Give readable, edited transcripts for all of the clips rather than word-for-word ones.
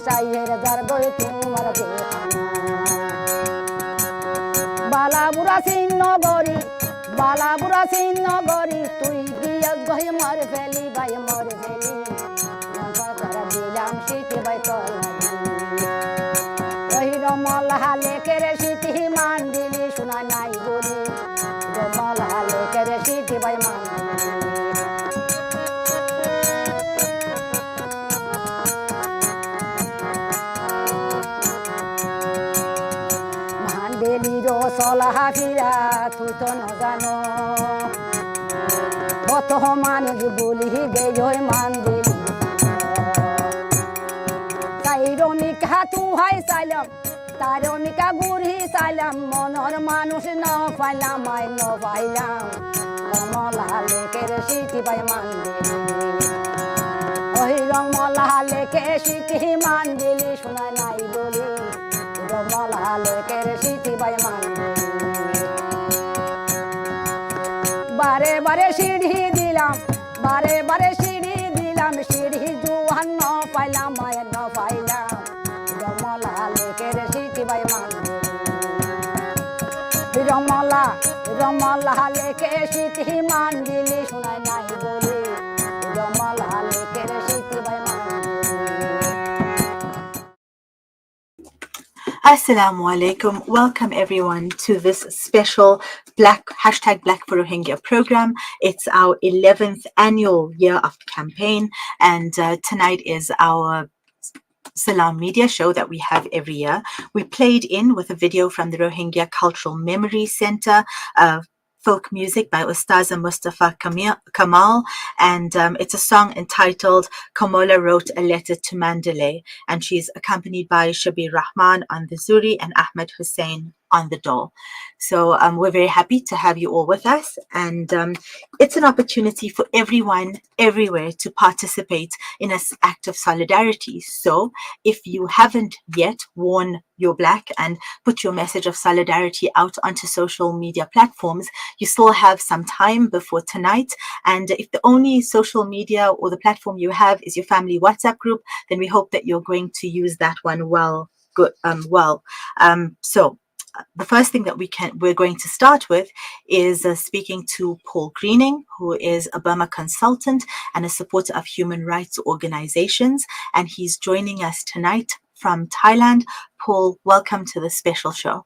সাইয়ের দরদই তোমার দেখানা বালাবুরা সিন্ন গরি তুই গিয়া গই মর ফেলি ভাই মর ফেলি পাতারা দিলাম শীতে ভাই তল ওই রমল হালে কেরে শীতে মান দিলি শোনা নাই বলি রমল হালে কেরে শীতে ভাই মান দিলিরো সলাহা ফিরা তুই তো ন জানো কত মানুষ বলি গেই মান দিলি তাই রমিকা তুহাই চাইলাম তাই রমিকা গুড়ি চাইলাম মনর মানুষ ন পাইলাম আই ন পাইলাম রমলা লেকের শীতি পাই মান দিলি ওই রমলা লেকে শীতি মান দিলি শোনা নাই বলি রমলা লেকের শীতি পাই মান বারে বারে সিঁড়ি দিলাম সিঁড়ি জুহান ন পাইলাম মায়ের ন পাইলাম রমলা লেকের শীতি পাই মান রমলা লেকে শীতি মান দিলি শোনাই নাই বলি রমলা লেকের শীতি পাই মান Assalamu alaikum. Welcome everyone to this special Black for Rohingya program. It's our 11th annual year of the campaign, and tonight is our Salam media show that we have every year. We played in with a video from the Rohingya Cultural Memory Center, folk music by Ustaza Mustafa Kamal, and it's a song entitled Kamola Wrote a Letter to Mandalay, and she's accompanied by Shabir Rahman on the zuri and Ahmed Hussein on the dole. So we're very happy to have you all with us, and it's an opportunity for everyone everywhere to participate in an act of solidarity. So if you haven't yet worn your black and put your message of solidarity out onto social media platforms, you still have some time before tonight. And if the only social media or the platform you have is your family WhatsApp group, then we hope that you're going to use that one well. So the first thing that we're going to start with is speaking to Paul Greening, who is a Burma Consultant and a supporter of human rights organizations, and he's joining us tonight from Thailand. Paul, welcome to the special show.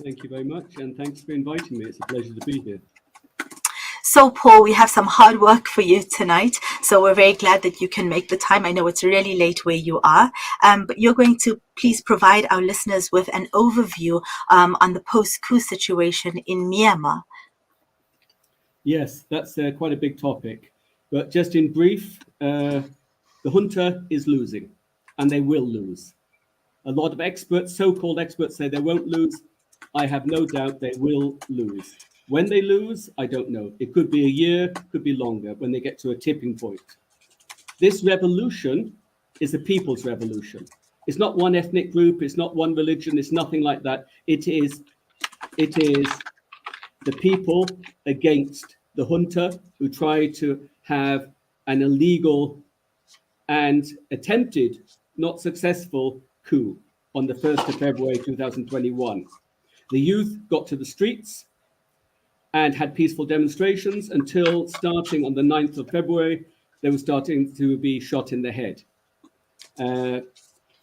Thank you very much, and thanks for inviting me. It's a pleasure to be here. So Paul, we have some hard work for you tonight, so we're very glad that you can make the time. I know it's really late where you are, but you're going to please provide our listeners with an overview on the post-coup situation in Myanmar. Yes, that's quite a big topic, but just in brief, the junta is losing, and they will lose. A lot of experts, so-called experts, say they won't lose. I have no doubt they will lose. When they lose, I don't know. It could be a year, could be longer, when they get to a tipping point. This revolution is a people's revolution. It's not one ethnic group, it's not one religion, it's nothing like that. It is the people against the junta who try to have an illegal and attempted, not successful coup on the 1st of February 2021. The youth got to the streets and had peaceful demonstrations until starting on the 9th of February, they were starting to be shot in the head.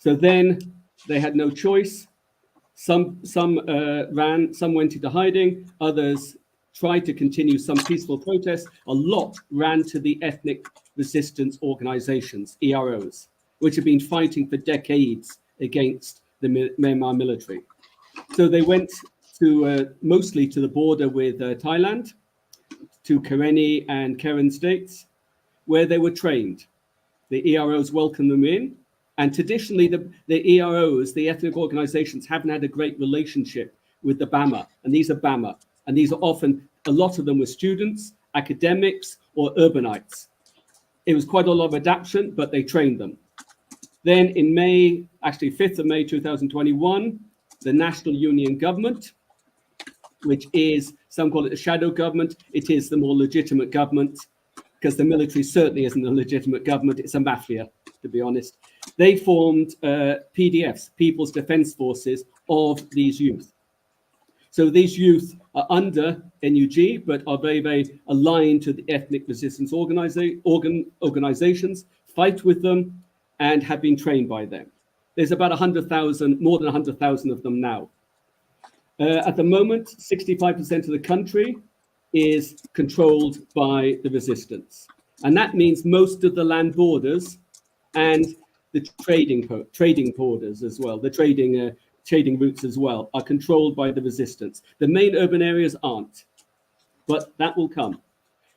So then they had no choice. Some ran, some went into hiding, others tried to continue some peaceful protests. A lot ran to the ethnic resistance organizations, EROs, which have been fighting for decades against the Myanmar military. So they went to mostly to the border with Thailand, to Karenni and Karen states, where they were trained. The EROs welcomed them in, and traditionally the EROs, the ethnic organizations, haven't had a great relationship with the Bama, and these are Bama, and these are often, a lot of them were students, academics, or urbanites. It was quite a lot of adaptation, but they trained them. Then in May, actually 5th of May 2021, the National Union Government, which is, some call it a shadow government, it is the more legitimate government, because the military certainly isn't a legitimate government, it's a mafia. to be honest. They formed PDFs, People's Defense Forces, of these youth. So these youth are under NUG, but are very, very aligned to the ethnic resistance organizations, fight with them, and have been trained by them. There's about 100,000, more than 100,000 of them now. At the moment, 65% of the country is controlled by the resistance. And that means most of the land borders and the trading borders as well, the trading routes as well, are controlled by the resistance. The main urban areas aren't, but that will come.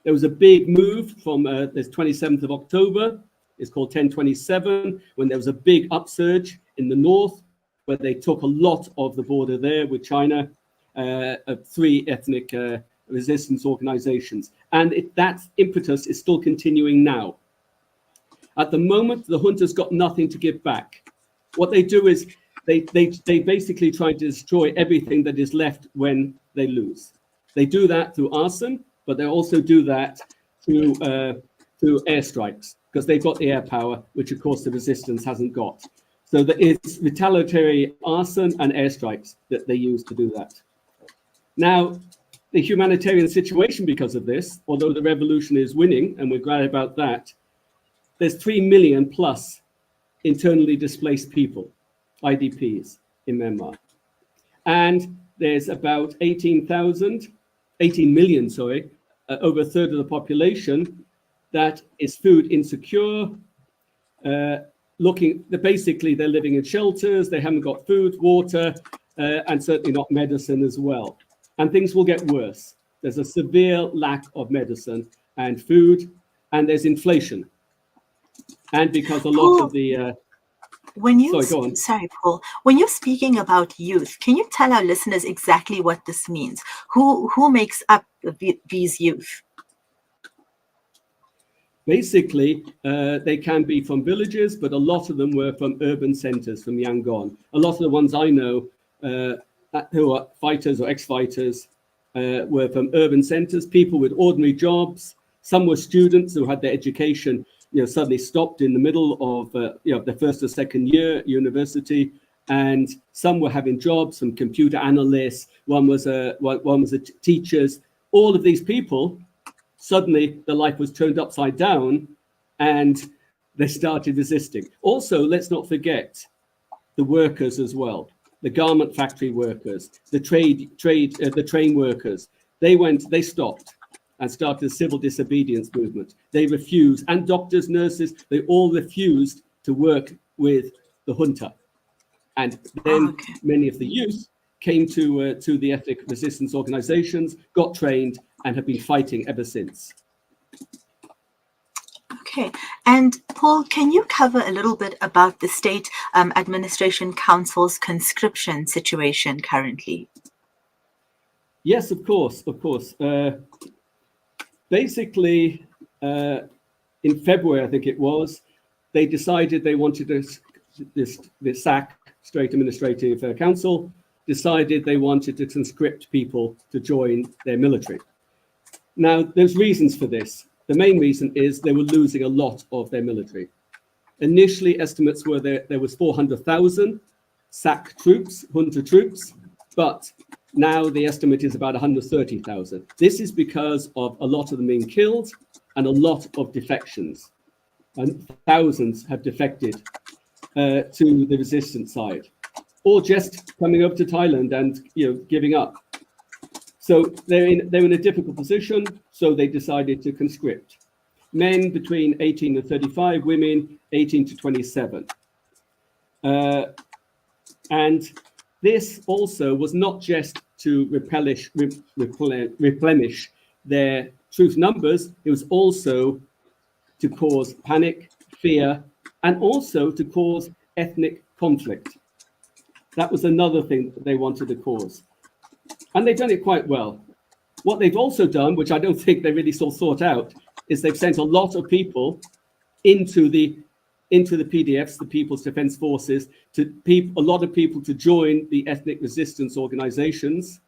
There was a big move from this 27th of October, it's called 1027, when there was a big upsurge in the north, where they took a lot of the border there with China, of 3 ethnic resistance organizations. And that impetus is still continuing now. At the moment, the junta's got nothing to give back. What they do is they basically try to destroy everything that is left when they lose. They do that through arson, but they also do that through airstrikes, because they've got the air power, which of course the resistance hasn't got. So there is retaliatory arson and airstrikes that they use to do that. Now, the humanitarian situation because of this, although the revolution is winning, and we're glad about that, there's 3 million plus internally displaced people, IDPs in Myanmar. And there's about 18 million, over a third of the population that is food insecure, basically they're living in shelters, they haven't got food, water, and certainly not medicine as well. And things will get worse. There's a severe lack of medicine and food, and there's inflation. And because a lot of the... Sorry, Paul. When you're speaking about youth, can you tell our listeners exactly what this means? Who makes up these youth? Basically, they can be from villages, but a lot of them were from urban centers, from Yangon. A lot of the ones I know who are fighters or ex-fighters were from urban centers, people with ordinary jobs. Some were students who had their education suddenly stopped in the middle of the first or second year university, and some were having jobs, some computer analysts, one was a teachers. All of these people, suddenly their life was turned upside down and they started resisting. Also, let's not forget the workers as well, the garment factory workers, the train workers. They stopped and started a civil disobedience movement. They refused, and doctors, nurses, they all refused to work with the junta. And then many of the youth came to the ethnic resistance organizations, got trained, and have been fighting ever since. Okay, and Paul, can you cover a little bit about the State Administration Council's conscription situation currently? Yes, of course. Basically, in February, I think it was, they decided they wanted this SAC, State Administrative Council, decided they wanted to conscript people to join their military. Now, there's reasons for this. The main reason is they were losing a lot of their military. Initially, estimates were there was 400,000 SAC troops, junta troops, but now the estimate is about 130,000. This is because of a lot of them being killed and a lot of defections. And thousands have defected to the resistance side, or just coming up to Thailand and giving up. So they're in a difficult position, so they decided to conscript. Men between 18 and 35, women 18 to 27. And this also was not just to replenish their troop numbers, it was also to cause panic, fear, and also to cause ethnic conflict. That was another thing that they wanted to cause. And they've done it quite well. What they've also done, which I don't think they really thought out, is they've sent a lot of people into the PDFs, the People's Defense Forces, a lot of people to join the ethnic resistance organizations.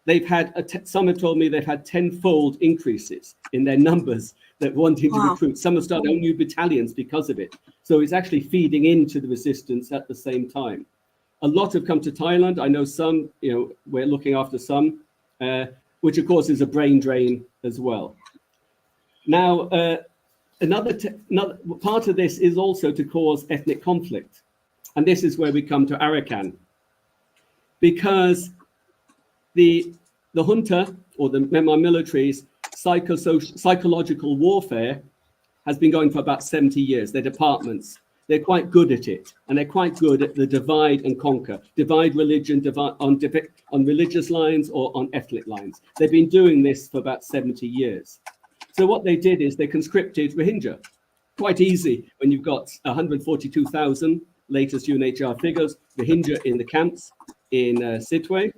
They've had, some have told me they've had 10-fold increases in their numbers that wanting to Wow. recruit. Some have started own new battalions because of it. So it's actually feeding into the resistance at the same time. A lot have come to Thailand. I know some, we're looking after some, which of course is a brain drain as well. Now, another part of this is also to cause ethnic conflict. And this is where we come to Arakan. Because the junta, or the Myanmar military's psychological warfare has been going for about 70 years. Their departments, they're quite good at it. And they're quite good at the divide and conquer. Divide religion on religious lines or on ethnic lines. They've been doing this for about 70 years. So what they did is they conscripted Rohingya. Quite easy when you've got 142,000, latest UNHCR figures, Rohingya in the camps in Sittwe.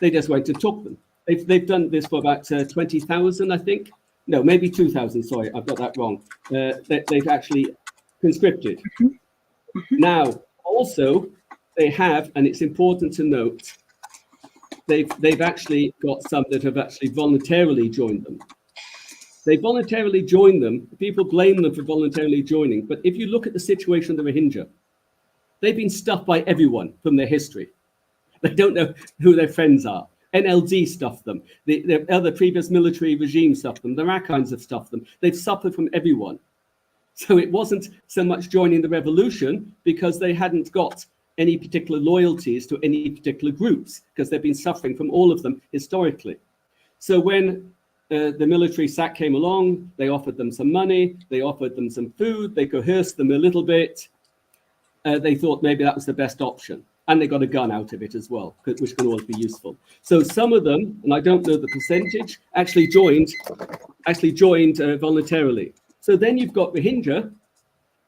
They just went and took them. They've done this for about 20,000, I think. No, maybe 2,000, sorry, I've got that wrong. They've actually conscripted. Now, also, they have, and it's important to note, they've actually got some that have actually voluntarily joined them. They voluntarily joined them. People blame them for voluntarily joining. But if you look at the situation of the Rohingya, they've been stuffed by everyone from their history. They don't know who their friends are. NLD stuffed them. The other previous military regime stuffed them. The Rakhines have stuffed them. They've suffered from everyone. So it wasn't so much joining the revolution because they hadn't got any particular loyalties to any particular groups because they've been suffering from all of them historically. So when the military SAC came along, they offered them some money, they offered them some food, they coerced them a little bit. They thought maybe that was the best option. And they got a gun out of it as well, which can always be useful. So some of them, and I don't know the percentage, actually joined voluntarily. So then you've got Rohingya,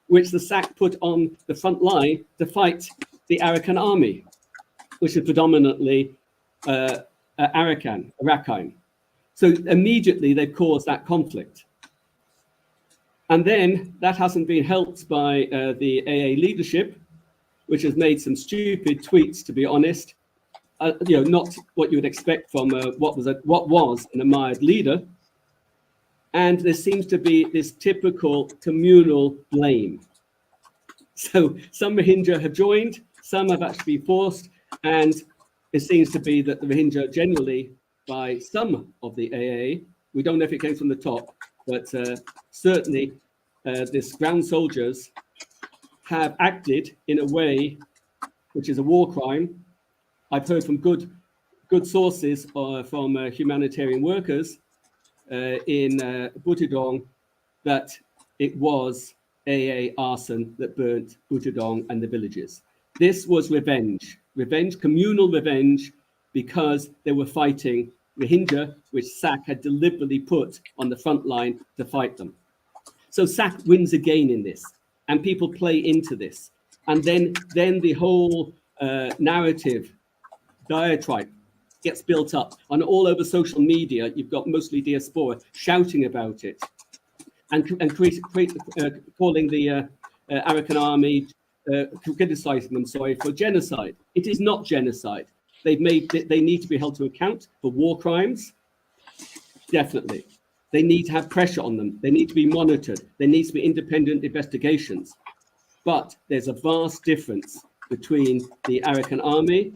which the SAC put on the front line to fight the Arakan army, which is predominantly Rakhine. So immediately they caused that conflict. And then that hasn't been helped by the AA leadership, which has made some stupid tweets, to be honest. Not what you would expect from what was an admired leader. And there seems to be this typical communal blame. So some Rohingya have joined, some have actually been forced, and it seems to be that the Rohingya generally, by some of the AA, we don't know if it came from the top, but certainly these ground soldiers have acted in a way which is a war crime. I've heard from good sources from humanitarian workers in Butidong that it was AA arson that burnt Butidong and the villages. This was revenge, communal revenge, because they were fighting Rohingya, which SAC had deliberately put on the front line to fight them. So SAC wins again in this, and people play into this. And then the whole narrative, diatribe, gets built up. And all over social media, you've got mostly diaspora shouting about it and calling the Arakan army, criticizing them, for genocide. It is not genocide. They need to be held to account for war crimes, definitely. They need to have pressure on them. They need to be monitored. There needs to be independent investigations. But there's a vast difference between the Arakan army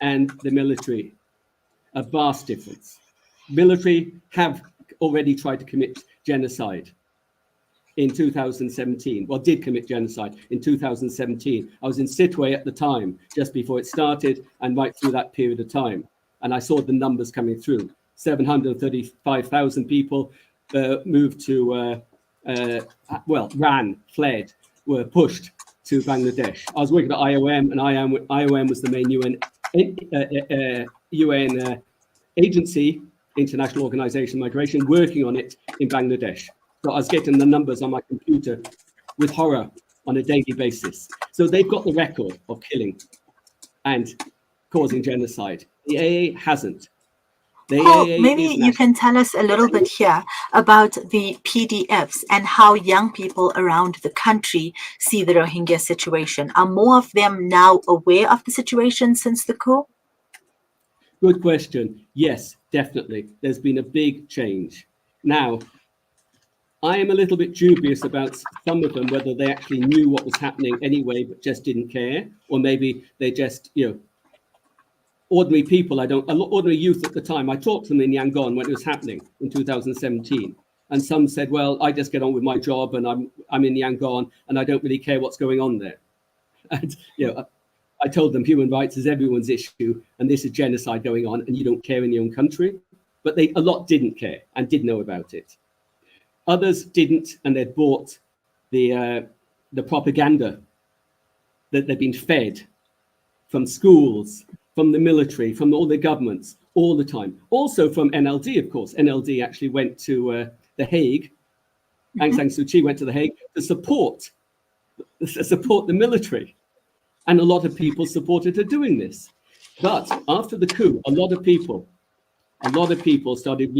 and the military. A vast difference. Military have already tried to commit genocide in 2017. Well, did commit genocide in 2017. I was in Sittwe at the time, just before it started, and right through that period of time. And I saw the numbers coming through. 735,000 people moved to, fled, were pushed to Bangladesh. I was working at IOM, and IOM was the main UN agency, International Organization of Migration, working on it in Bangladesh. So I was getting the numbers on my computer with horror on a daily basis. So they've got the record of killing and causing genocide. The AA hasn't. Maybe you can tell us a little bit here about the PDFs and how young people around the country see the Rohingya situation. Are more of them now aware of the situation since the coup? Good question. Yes, definitely. There's been a big change. Now, I am a little bit dubious about some of them, whether they actually knew what was happening anyway, but just didn't care, or maybe they just, ordinary people. Ordinary youth at the time. I talked to them in Yangon when it was happening in 2017, and some said, "Well, I just get on with my job, and I'm in Yangon, and I don't really care what's going on there." And I told them human rights is everyone's issue, and this is genocide going on, and you don't care in your own country. But a lot didn't care and did know about it. Others didn't, and they'd bought the propaganda that they'd been fed from schools, from the military, from all the governments, all the time. Also from NLD, of course. NLD actually went to The Hague. Aung San Suu Kyi went to The Hague to support the military. And a lot of people supported her doing this. But after the coup, a lot of people started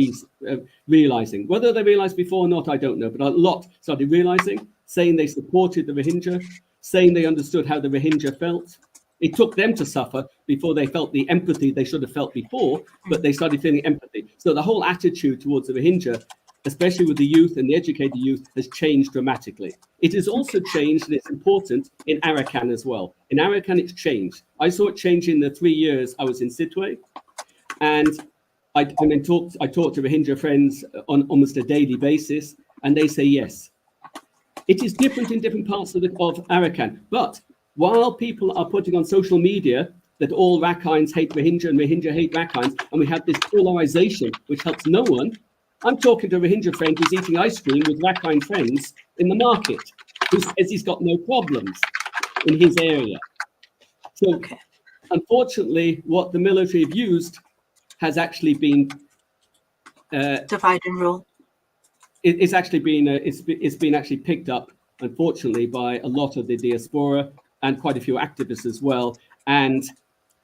realizing, whether they realized before or not, I don't know, but a lot started realizing, saying they supported the Rohingya, saying they understood how the Rohingya felt. It took them to suffer before they felt the empathy they should have felt before, but they started feeling empathy. So the whole attitude towards the Rohingya, especially with the youth and the educated youth, has changed dramatically. It has also changed, and it's important, in Arakan as well. In Arakan, it's changed. I saw it change in the 3 years I was in Sittwe, and I talked to Rohingya friends on almost a daily basis, and they say yes. It is different in different parts of Arakan, but while people are putting on social media that all Rakhines hate Rohingya and Rohingya hate Rakhines, and we have this polarization which helps no one, I'm talking to a Rohingya friend who's eating ice cream with Rakhine friends in the market, who says he's got no problems in his area. So unfortunately, what the military have used has actually been divide and rule. It's been actually picked up, unfortunately, by a lot of the diaspora and quite a few activists as well, and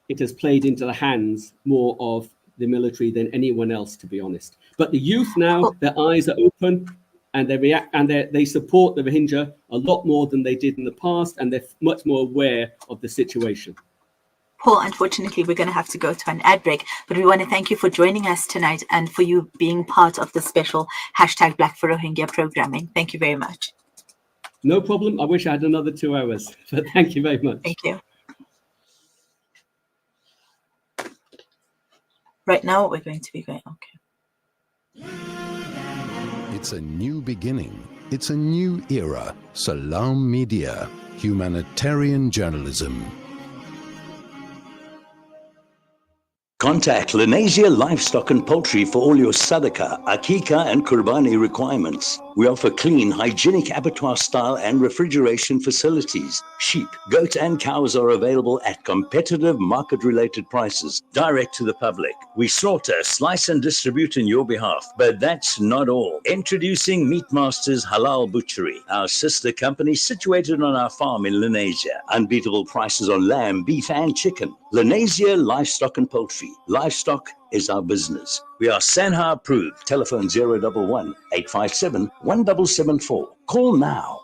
it has played into the hands more of the military than anyone else, to be honest. But the youth now, their eyes are open, and they react, and they support the Rohingya a lot more than they did in the past, and they're much more aware of the situation. Paul, unfortunately, we're going to have to go to an ad break, but we want to thank you for joining us tonight and for you being part of the special #Black for Rohingya programming. Thank you very much. No problem. I wish I had another 2 hours, but thank you very much. Thank you. Right now, we're going to be going, It's a new beginning. It's a new era. Salam Media, humanitarian journalism. Contact Lenasia Livestock and Poultry for all your sadaqah, akika and kurbani requirements. We offer clean, hygienic abattoir style and refrigeration facilities. Sheep, goat and cows are available at competitive market-related prices, direct to the public. We slaughter, slice and distribute in your behalf. But that's not all. Introducing Meat Masters Halal Butchery, our sister company situated on our farm in Lenasia. Unbeatable prices on lamb, beef and chicken. Lenasia Livestock and Poultry. Livestock is our business. We are Sanha approved. Telephone 011-857-1774. Call now.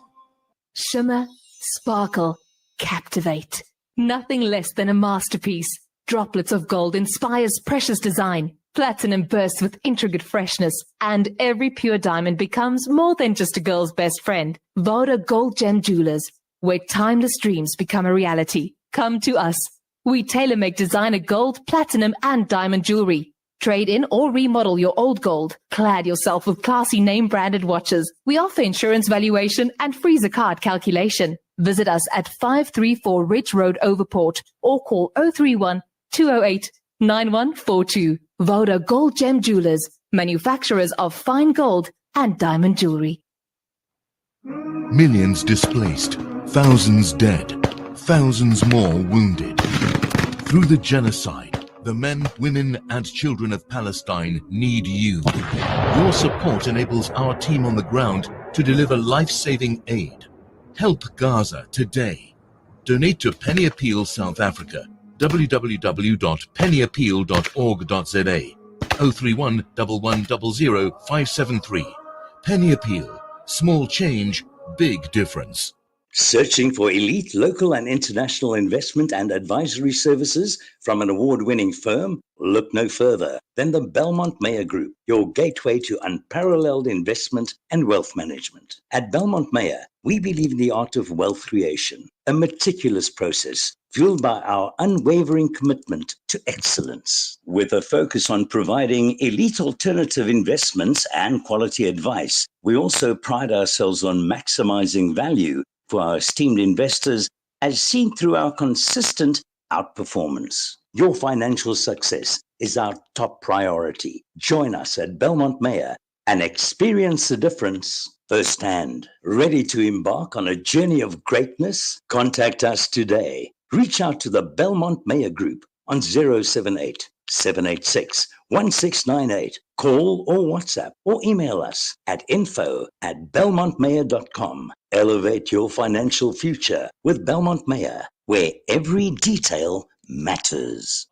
Shimmer, sparkle, captivate. Nothing less than a masterpiece. Droplets of gold inspires precious design. Platinum bursts with intricate freshness. And every pure diamond becomes more than just a girl's best friend. Voda Gold Gem Jewelers, where timeless dreams become a reality. Come to us. We tailor-make designer gold, platinum, and diamond jewelry. Trade in or remodel your old gold. Clad yourself with classy name-branded watches. We offer insurance valuation and free zakat calculation. Visit us at 534 Ridge Road, Overport, or call 031-208-9142. Voda Gold Gem Jewelers, manufacturers of fine gold and diamond jewelry. Millions displaced, thousands dead, thousands more wounded. Through the genocide, the men, women and children of Palestine need you. Your support enables our team on the ground to deliver life-saving aid. Help Gaza today. Donate to Penny Appeal South Africa. www.pennyappeal.org.za 031 1100 573. Penny Appeal. Small change, big difference. Searching for elite local and international investment and advisory services from an award-winning firm? Look no further than the Belmont Mayer Group, your gateway to unparalleled investment and wealth management. At Belmont Mayer, we believe in the art of wealth creation, a meticulous process fueled by our unwavering commitment to excellence. With a focus on providing elite alternative investments and quality advice, we also pride ourselves on maximizing value for our esteemed investors, as seen through our consistent outperformance. Your financial success is our top priority. Join us at Belmont Mayer and experience the difference firsthand. Ready to embark on a journey of greatness? Contact us today. Reach out to the Belmont Mayer Group on 078 786 1698. Call or WhatsApp or email us at info@belmontmayer.com. Elevate your financial future with Belmont Mayer, where every detail matters.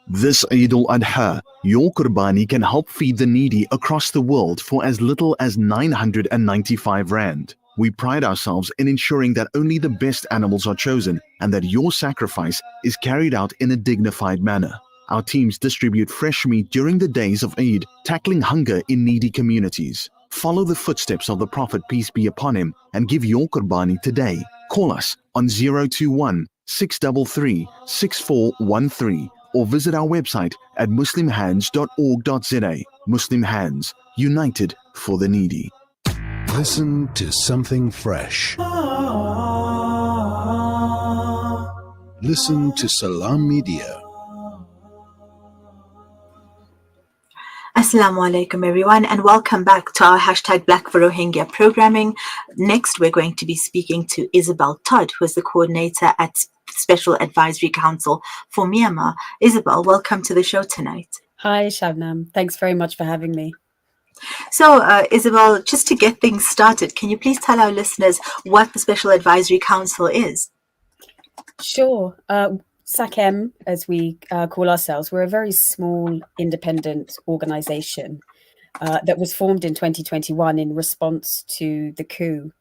This Eid al-Adha, your Qurbani can help feed the needy across the world for as little as 995 Rand. We pride ourselves in ensuring that only the best animals are chosen and that your sacrifice is carried out in a dignified manner. Our teams distribute fresh meat during the days of Eid, tackling hunger in needy communities. Follow the footsteps of the Prophet, peace be upon him, and give your Qurbani today. Call us on 021 633 6413 or visit our website at muslimhands.org.za. Muslim Hands, united for the needy. Listen to something fresh. Listen to Salam Media. Assalamu alaikum everyone, and welcome back to our hashtag Black for Rohingya programming. Next, we're going to be speaking to Isabel Todd, who is the coordinator at Special Advisory Council for Myanmar. Isabel, welcome to the show tonight. Hi, Shabnam. Thanks very much for having me. So, Isabel, just to get things started, can you please tell our listeners what the Special Advisory Council is? Sure. SACEM, as we call ourselves, we're a very small independent organisation that was formed in 2021 in response to the coup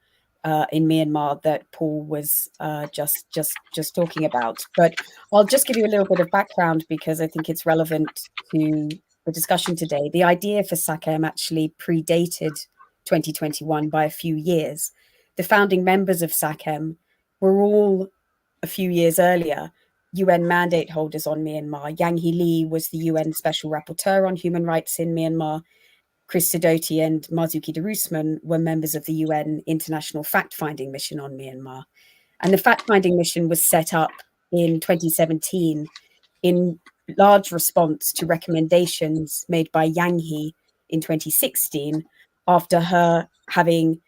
in Myanmar that Paul was just talking about. But I'll just give you a little bit of background because I think it's relevant to the discussion today. The idea for SACEM actually predated 2021 by a few years. The founding members of SACEM were all a few years earlier UN mandate holders on Myanmar. Yang Hee Lee was the UN Special Rapporteur on Human Rights in Myanmar. Chris Sidoti and Marzuki Darusman were members of the UN International Fact-Finding Mission on Myanmar. And the fact-finding mission was set up in 2017 in large response to recommendations made by Yang Hee in 2016 after her having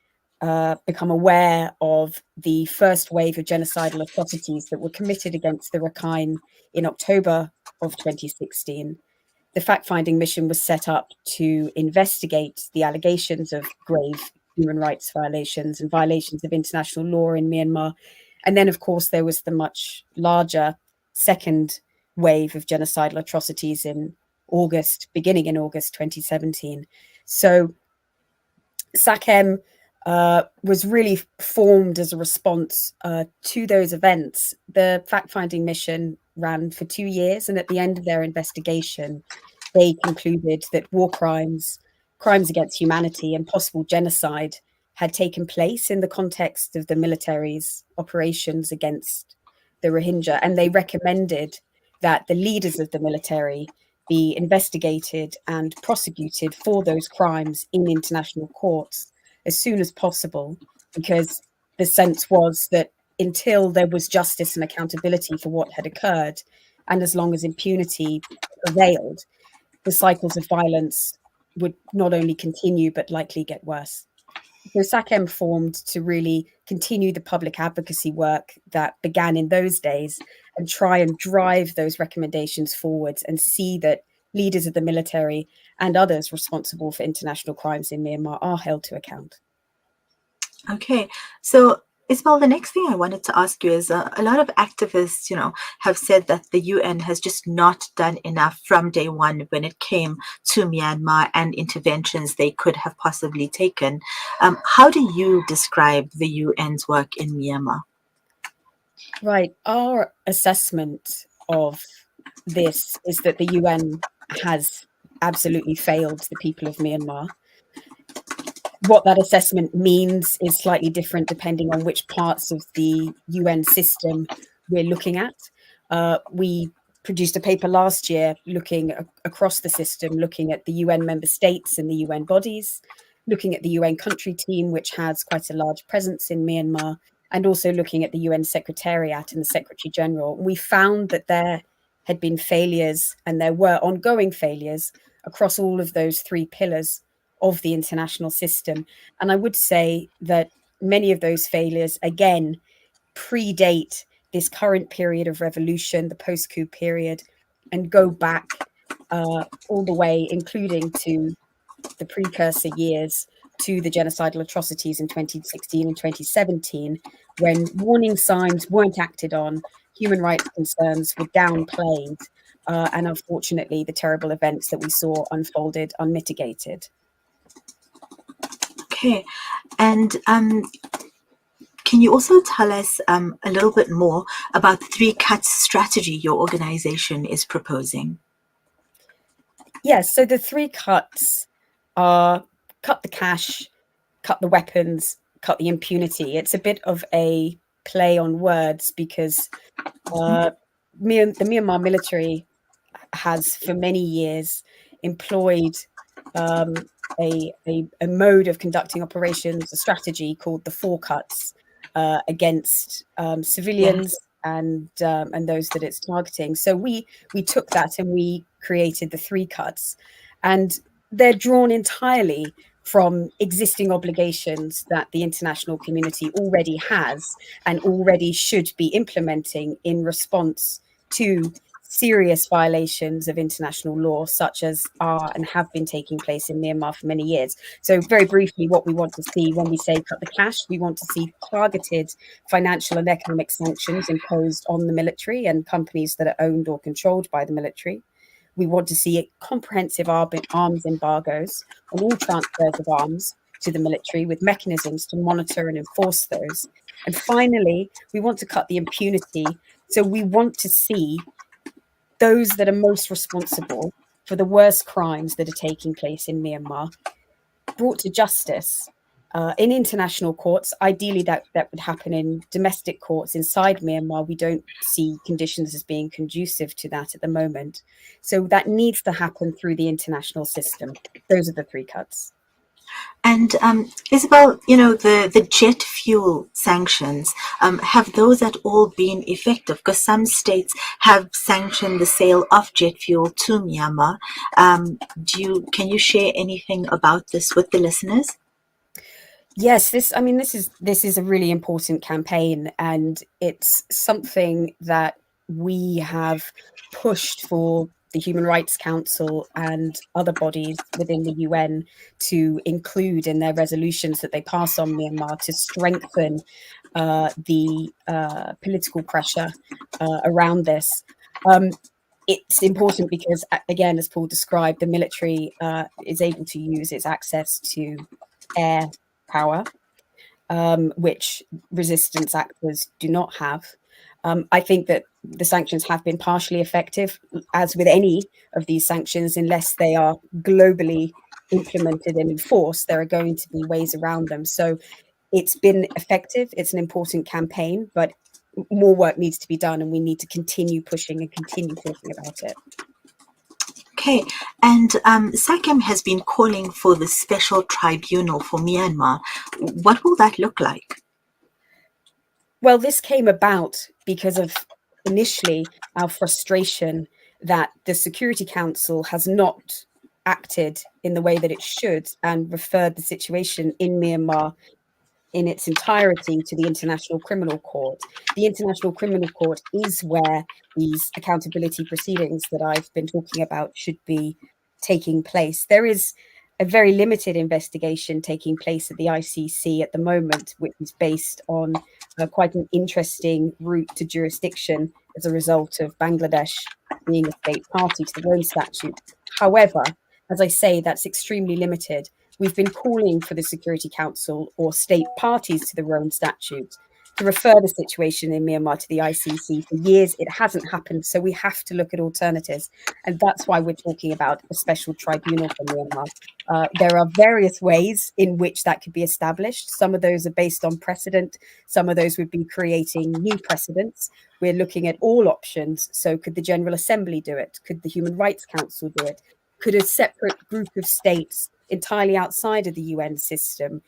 become aware of the first wave of genocidal atrocities that were committed against the Rakhine in October of 2016. The fact-finding mission was set up to investigate the allegations of grave human rights violations and violations of international law in Myanmar. And then, of course, there was the much larger second wave of genocidal atrocities beginning in August 2017. So SACEM was really formed as a response to those events. The fact-finding mission ran for 2 years, and at the end of their investigation, they concluded that war crimes, crimes against humanity, and possible genocide had taken place in the context of the military's operations against the Rohingya, and they recommended that the leaders of the military be investigated and prosecuted for those crimes in international courts as soon as possible, because the sense was that until there was justice and accountability for what had occurred, and as long as impunity prevailed, the cycles of violence would not only continue, but likely get worse. So SACEM formed to really continue the public advocacy work that began in those days and try and drive those recommendations forwards and see that leaders of the military and others responsible for international crimes in Myanmar are held to account. Okay, so Isabel, the next thing I wanted to ask you is a lot of activists, have said that the UN has just not done enough from day one when it came to Myanmar and interventions they could have possibly taken. How do you describe the UN's work in Myanmar? Right. Our assessment of this is that the UN has absolutely failed the people of Myanmar. What that assessment means is slightly different depending on which parts of the UN system we're looking at. We produced a paper last year looking across the system, looking at the UN member states and the UN bodies, looking at the UN country team, which has quite a large presence in Myanmar, and also looking at the UN Secretariat and the Secretary General. We found that there had been failures, and there were ongoing failures across all of those three pillars of the international system. And I would say that many of those failures, again, predate this current period of revolution, the post-coup period, and go back all the way, including to the precursor years to the genocidal atrocities in 2016 and 2017, when warning signs weren't acted on, human rights concerns were downplayed, and unfortunately, the terrible events that we saw unfolded unmitigated. Okay, and can you also tell us a little bit more about the three cuts strategy your organization is proposing? Yes, so the three cuts are cut the cash, cut the weapons, cut the impunity. It's a bit of a play on words because the Myanmar military has for many years employed a mode of conducting operations, a strategy called the four cuts against civilians. Yes. And those that it's targeting. So we took that and we created the three cuts, and they're drawn entirely from existing obligations that the international community already has and already should be implementing in response to serious violations of international law, such as are and have been taking place in Myanmar for many years. So very briefly, what we want to see when we say cut the cash, we want to see targeted financial and economic sanctions imposed on the military and companies that are owned or controlled by the military. We want to see comprehensive arms embargoes on all transfers of arms to the military with mechanisms to monitor and enforce those. And finally, we want to cut the impunity. So we want to see those that are most responsible for the worst crimes that are taking place in Myanmar brought to justice in international courts. Ideally, that would happen in domestic courts inside Myanmar. We don't see conditions as being conducive to that at the moment. So that needs to happen through the international system. Those are the three cuts. And Isabel, the jet fuel sanctions, have those at all been effective? Because some states have sanctioned the sale of jet fuel to Myanmar. Can you share anything about this with the listeners? Yes, this is a really important campaign, and it's something that we have pushed for the Human Rights Council and other bodies within the UN to include in their resolutions that they pass on Myanmar to strengthen the political pressure around this. It's important because, again, as Paul described, the military is able to use its access to air power, which resistance actors do not have. I think that the sanctions have been partially effective, as with any of these sanctions, unless they are globally implemented and enforced, there are going to be ways around them. So it's been effective. It's an important campaign, but more work needs to be done, and we need to continue pushing and continue talking about it. Okay, and SACEM has been calling for the special tribunal for Myanmar. What will that look like? Well, this came about because of initially our frustration that the Security Council has not acted in the way that it should and referred the situation in Myanmar in its entirety to the International Criminal Court. The International Criminal Court is where these accountability proceedings that I've been talking about should be taking place. There is a very limited investigation taking place at the ICC at the moment, which is based on quite an interesting route to jurisdiction as a result of Bangladesh being a state party to the Rome Statute. However, as I say, that's extremely limited. We've been calling for the Security Council or state parties to the Rome Statute to refer the situation in Myanmar to the ICC for years. It hasn't happened, so we have to look at alternatives. And that's why we're talking about a special tribunal for Myanmar. There are various ways in which that could be established. Some of those are based on precedent. Some of those would be creating new precedents. We're looking at all options. So could the General Assembly do it? Could the Human Rights Council do it? Could a separate group of states entirely outside of the UN system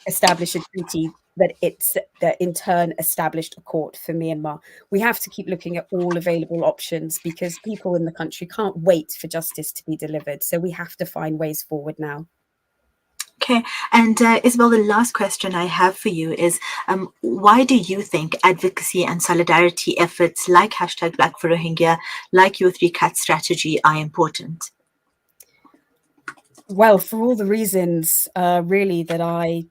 establish a treaty that in turn established a court for Myanmar? We have to keep looking at all available options because people in the country can't wait for justice to be delivered. So we have to find ways forward now. Okay, and Isabel, the last question I have for you is, why do you think advocacy and solidarity efforts like #Black for Rohingya, like your 3-cut strategy are important? Well, for all the reasons really that I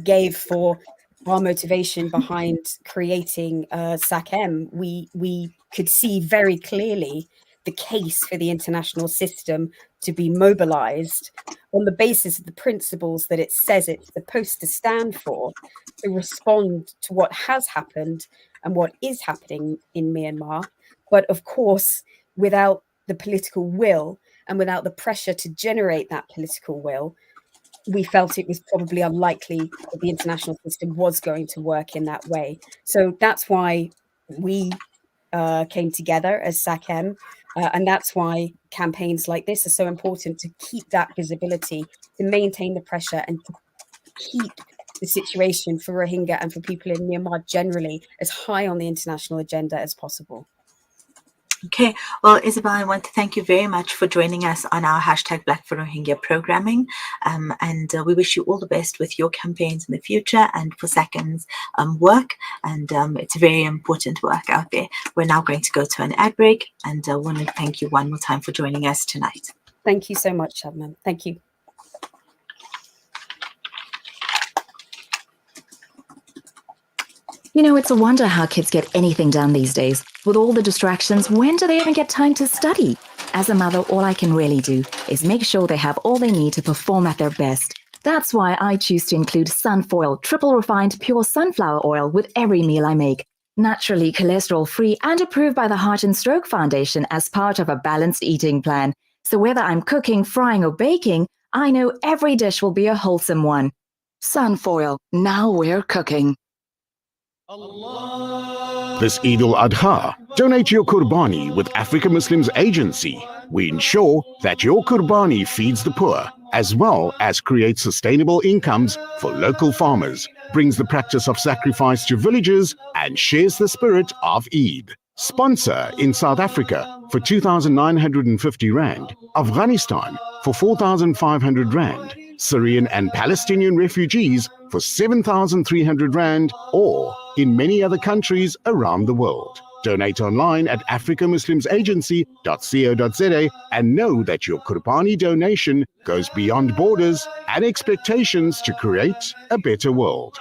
gave for our motivation behind creating SACM, we could see very clearly the case for the international system to be mobilized on the basis of the principles that it says it's supposed to stand for, to respond to what has happened and what is happening in Myanmar. But of course, without the political will and without the pressure to generate that political will, we felt it was probably unlikely that the international system was going to work in that way. So that's why we came together as SACM, and that's why campaigns like this are so important, to keep that visibility, to maintain the pressure, and to keep the situation for Rohingya and for people in Myanmar generally as high on the international agenda as possible. Okay, well, Isabel, I want to thank you very much for joining us on our #Black for Rohingya programming. And we wish you all the best with your campaigns in the future and for SACM's work. And it's very important work out there. We're now going to go to an ad break, and I want to thank you one more time for joining us tonight. Thank you so much, Shabnam. Thank you. You know, it's a wonder how kids get anything done these days. With all the distractions, when do they even get time to study? As a mother, all I can really do is make sure they have all they need to perform at their best. That's why I choose to include Sunfoil, triple refined pure sunflower oil with every meal I make. Naturally cholesterol-free and approved by the Heart and Stroke Foundation as part of a balanced eating plan. So whether I'm cooking, frying or baking, I know every dish will be a wholesome one. Sunfoil, now we're cooking. This Eid al-Adha, donate your Qurbani with Africa Muslims Agency. We ensure that your Qurbani feeds the poor, as well as creates sustainable incomes for local farmers, brings the practice of sacrifice to villages, and shares the spirit of Eid. Sponsor in South Africa for 2,950 Rand, Afghanistan for 4,500 Rand, Syrian and Palestinian refugees for 7,300 Rand, or in many other countries around the world. Donate online at africamuslimsagency.co.za and know that your Qurbani donation goes beyond borders and expectations to create a better world.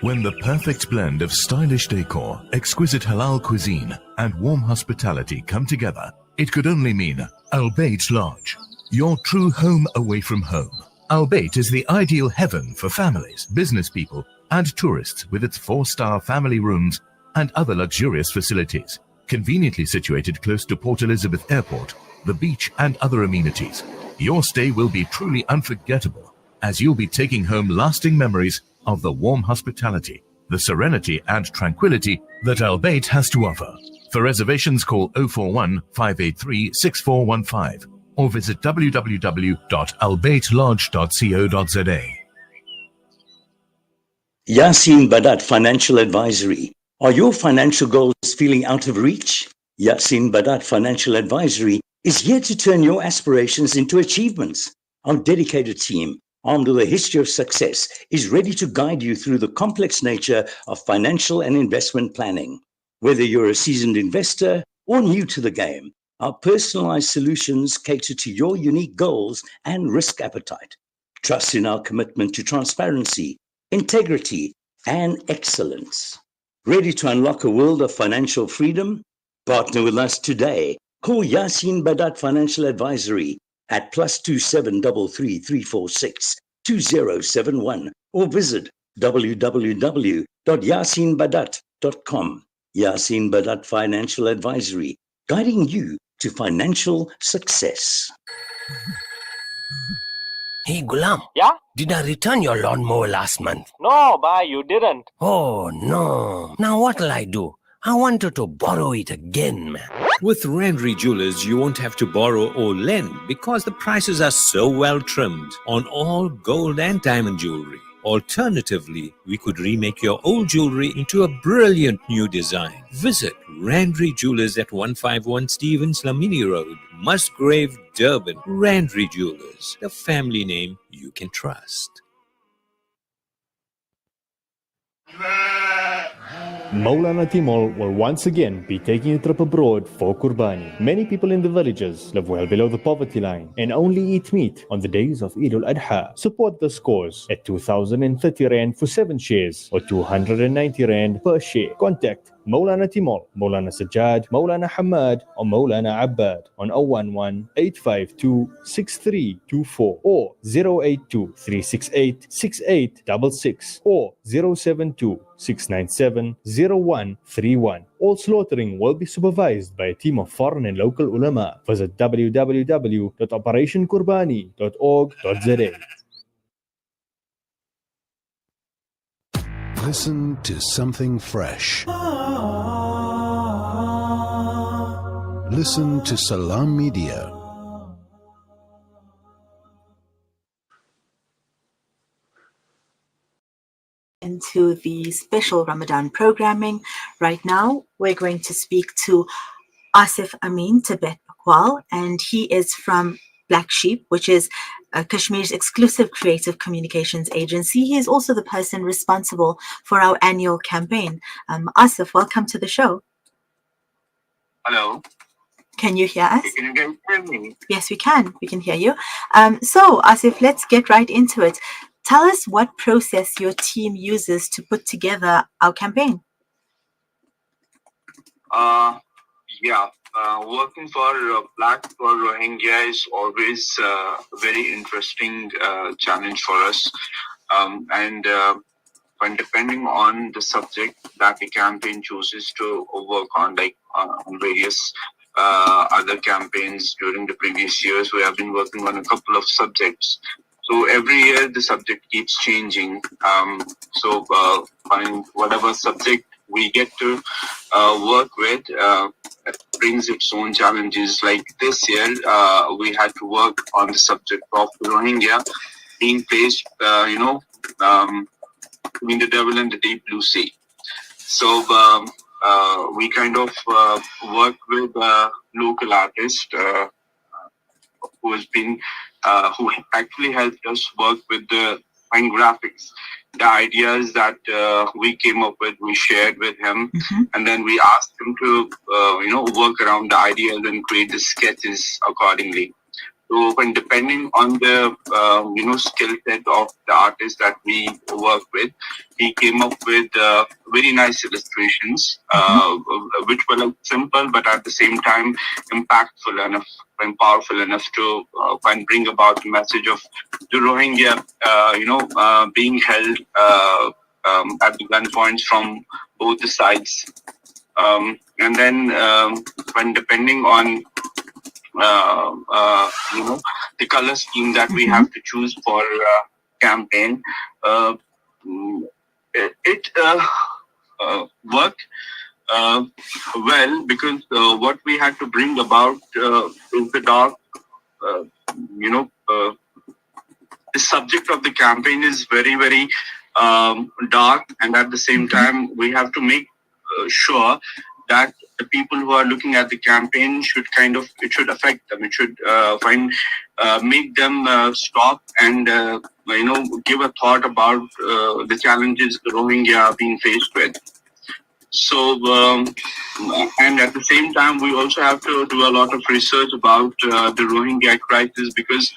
When the perfect blend of stylish decor, exquisite halal cuisine, and warm hospitality come together, it could only mean Al Bayt Lodge, your true home away from home. Al Bayt is the ideal heaven for families, business people, and tourists, with its 4-star family rooms and other luxurious facilities. Conveniently situated close to Port Elizabeth Airport, the beach, and other amenities, your stay will be truly unforgettable, as you'll be taking home lasting memories of the warm hospitality, the serenity and tranquility that Al Bayt has to offer. For reservations, call 041 583 6415 or visit www.albaytlodge.co.za. Yasin Badat Financial Advisory. Are your financial goals feeling out of reach? Yasin Badat Financial Advisory is here to turn your aspirations into achievements. Our dedicated team, armed with a history of success, is ready to guide you through the complex nature of financial and investment planning. Whether you're a seasoned investor or new to the game, our personalized solutions cater to your unique goals and risk appetite. Trust in our commitment to transparency, integrity, and excellence. Ready to unlock a world of financial freedom? Partner with us today. Call Yasin Badat Financial Advisory at +2733 346 2071 or visit www.yasinbadat.com. Yasin Badat Financial Advisory, guiding you to financial success. Hey, Gulam. Yeah? Did I return your lawnmower last month? No, bhai, you didn't. Oh, no. Now what'll I do? I wanted to borrow it again, man. With Rendry Jewelers, you won't have to borrow or lend because the prices are so well trimmed on all gold and diamond jewelry. Alternatively, we could remake your old jewelry into a brilliant new design. Visit Rendry Jewelers at 151 Stevens Lamini Road, Musgrave, Durban. Rendry Jewelers, the family name you can trust. Maulana Timol will once again be taking a trip abroad for Qurbani. Many people in the villages live well below the poverty line and only eat meat on the days of Eid al-Adha. Support this cause at 2,030 Rand for 7 shares or 290 Rand per share. Contact Maulana Timol, Maulana Sajjad, Maulana Hamad or Maulana Abbad on 011-852-6324 or 082-368-6866 or 072-697-0131. All slaughtering will be supervised by a team of foreign and local ulama. Visit www.operationqurbani.org.za. Listen to something fresh. Listen to Salam Media. Into the special Ramadan programming. Right now, we're going to speak to Asif Amin Tibet Bakwal, and he is from Black Sheep, which is Kashmir's exclusive creative communications agency. He is also the person responsible for our annual campaign. Asif, welcome to the show. Hello. Can you hear us? Can you hear me? Yes, we can. We can hear you. So, Asif, let's get right into it. Tell us what process your team uses to put together our campaign. Working for Black for Rohingya is always a very interesting challenge for us. When depending on the subject that the campaign chooses to work on, like on various other campaigns during the previous years, we have been working on a couple of subjects. So every year the subject keeps changing. Whatever subject we get to work with brings its own challenges. Like this year, we had to work on the subject of the Rohingya being placed, between the Devil and the Deep Blue Sea. So we kind of worked with local artists who actually helped us work with the fine graphics. The ideas that we came up with, we shared with him, and then we asked him to, work around the ideas and create the sketches accordingly. So, when depending on the, skill set of the artist that we work with, he came up with very nice illustrations, which were like simple, but at the same time impactful enough and powerful enough to bring about the message of the Rohingya, being held at the gunpoints from both the sides. And then when depending on the color scheme that we have to choose for campaign, it worked well, because what we had to bring about is the dark, the subject of the campaign is very, very dark, and at the same time we have to make sure that the people who are looking at the campaign should it should affect them. It should make them stop and give a thought about the challenges the Rohingya are being faced with. So, and at the same time, we also have to do a lot of research about the Rohingya crisis, because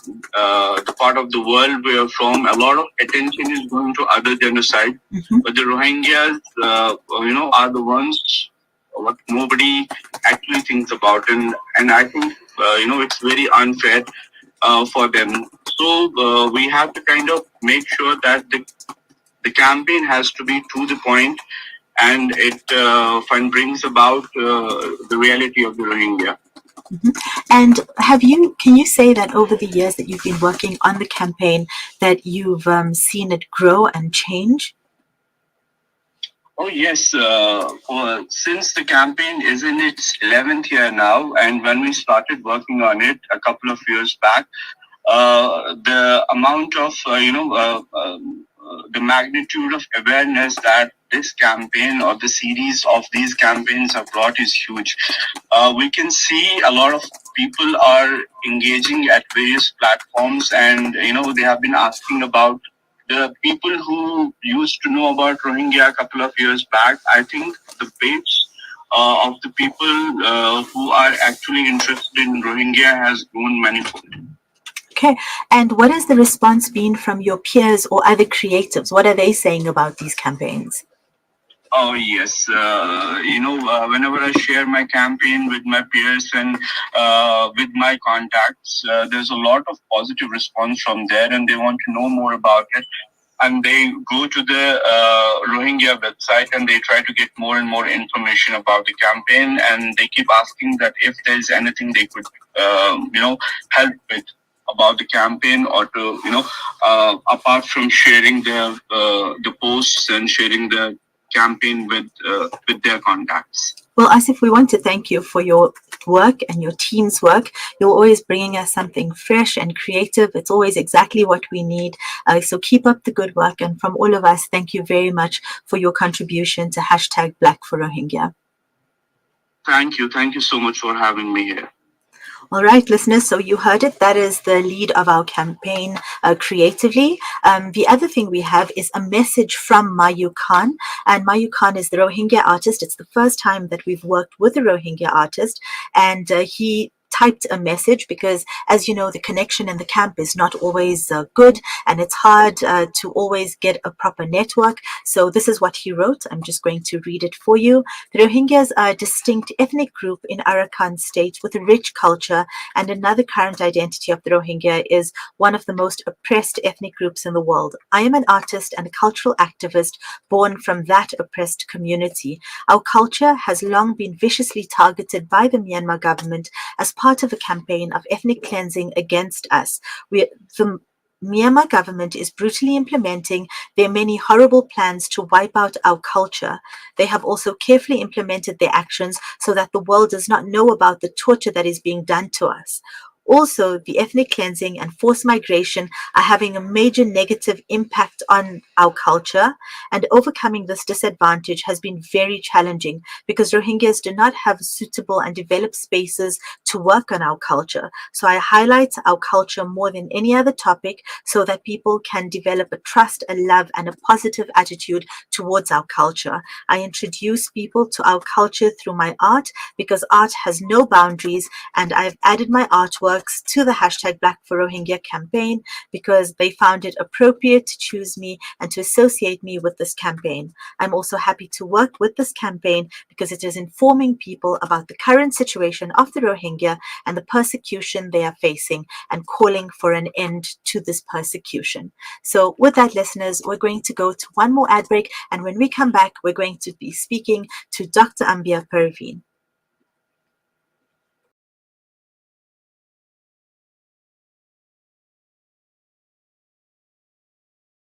the part of the world we are from, a lot of attention is going to other genocide. But the Rohingyas, are the ones what nobody actually thinks about, and I think it's very unfair for them. So we have to kind of make sure that the campaign has to be to the point, and it brings about the reality of the Rohingya. And can you say that over the years that you've been working on the campaign that you've seen it grow and change? Oh, yes. Since the campaign is in its 11th year now, and when we started working on it a couple of years back, the amount of, the magnitude of awareness that this campaign or the series of these campaigns have brought is huge. We can see a lot of people are engaging at various platforms, and, they have been asking about the people who used to know about Rohingya a couple of years back. I think the base of the people who are actually interested in Rohingya has grown manifold. Okay, and what has the response been from your peers or other creatives? What are they saying about these campaigns? Oh, yes. Whenever I share my campaign with my peers and with my contacts, there's a lot of positive response from there, and they want to know more about it. And they go to the Rohingya website and they try to get more and more information about the campaign, and they keep asking that if there's anything they could, help with about the campaign, or to, apart from sharing the posts and sharing the campaign with their contacts. Well, Asif, we want to thank you for your work and your team's work. You're always bringing us something fresh and creative. It's always exactly what we need. So keep up the good work. And from all of us, thank you very much for your contribution to #BlackForRohingya. Thank you. Thank you so much for having me here. All right, listeners, so you heard it. That is the lead of our campaign creatively. The other thing we have is a message from Mayu Khan. And Mayu Khan is the Rohingya artist. It's the first time that we've worked with a Rohingya artist. And he typed a message because, as you know, the connection in the camp is not always good, and it's hard to always get a proper network. So this is what he wrote. I'm just going to read it for you. The Rohingyas are a distinct ethnic group in Arakan state with a rich culture, and another current identity of the Rohingya is one of the most oppressed ethnic groups in the world. I am an artist and a cultural activist born from that oppressed community. Our culture has long been viciously targeted by the Myanmar government as part of a campaign of ethnic cleansing against us. The Myanmar government is brutally implementing their many horrible plans to wipe out our culture. They have also carefully implemented their actions so that the world does not know about the torture that is being done to us. Also, the ethnic cleansing and forced migration are having a major negative impact on our culture, and overcoming this disadvantage has been very challenging because Rohingyas do not have suitable and developed spaces to work on our culture. So I highlight our culture more than any other topic so that people can develop a trust, a love, and a positive attitude towards our culture. I introduce people to our culture through my art because art has no boundaries, and I've added my artwork to the #BlackForRohingya campaign because they found it appropriate to choose me and to associate me with this campaign. I'm also happy to work with this campaign because it is informing people about the current situation of the Rohingya and the persecution they are facing and calling for an end to this persecution. So with that, listeners, we're going to go to one more ad break, and when we come back, we're going to be speaking to Dr. Ambia Perveen.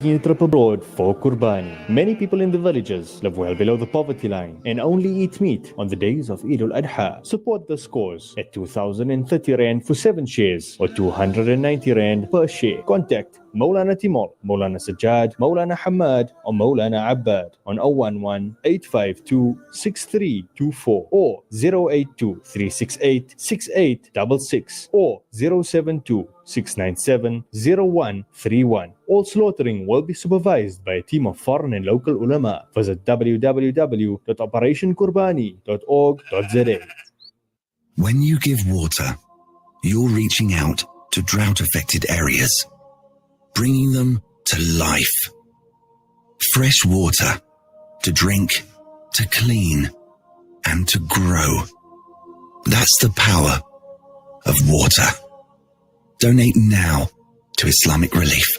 Taking a trip abroad for Qurbani. Many people in the villages live well below the poverty line and only eat meat on the days of Eid al-Adha. Support this cause at 2,030 Rand for 7 shares or 290 Rand per share. Contact Maulana Timol, Maulana Sajjad, Maulana Hamad or Maulana Abbad on 011-852-6324 or 082-368-6866 or 072-697-0131. All slaughtering will be supervised by a team of foreign and local ulama. Visit www.operationqurbani.org.za. When you give water, you're reaching out to drought-affected areas, bringing them to life. Fresh water to drink, to clean, and to grow. That's the power of water. Donate now to Islamic Relief.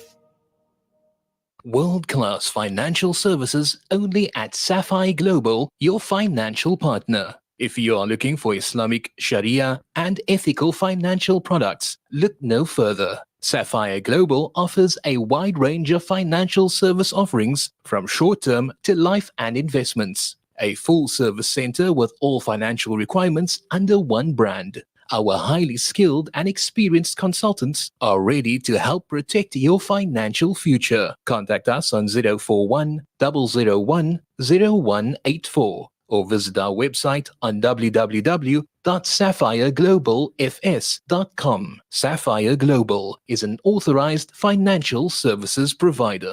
World-class financial services only at Sapphire Global, your financial partner. If you are looking for Islamic Sharia and ethical financial products, look no further. Sapphire Global offers a wide range of financial service offerings from short-term to life and investments. A full-service center with all financial requirements under one brand. Our highly skilled and experienced consultants are ready to help protect your financial future. Contact us on 041 001 0184 or visit our website on www.sapphireglobalfs.com. Sapphire Global is an authorized financial services provider.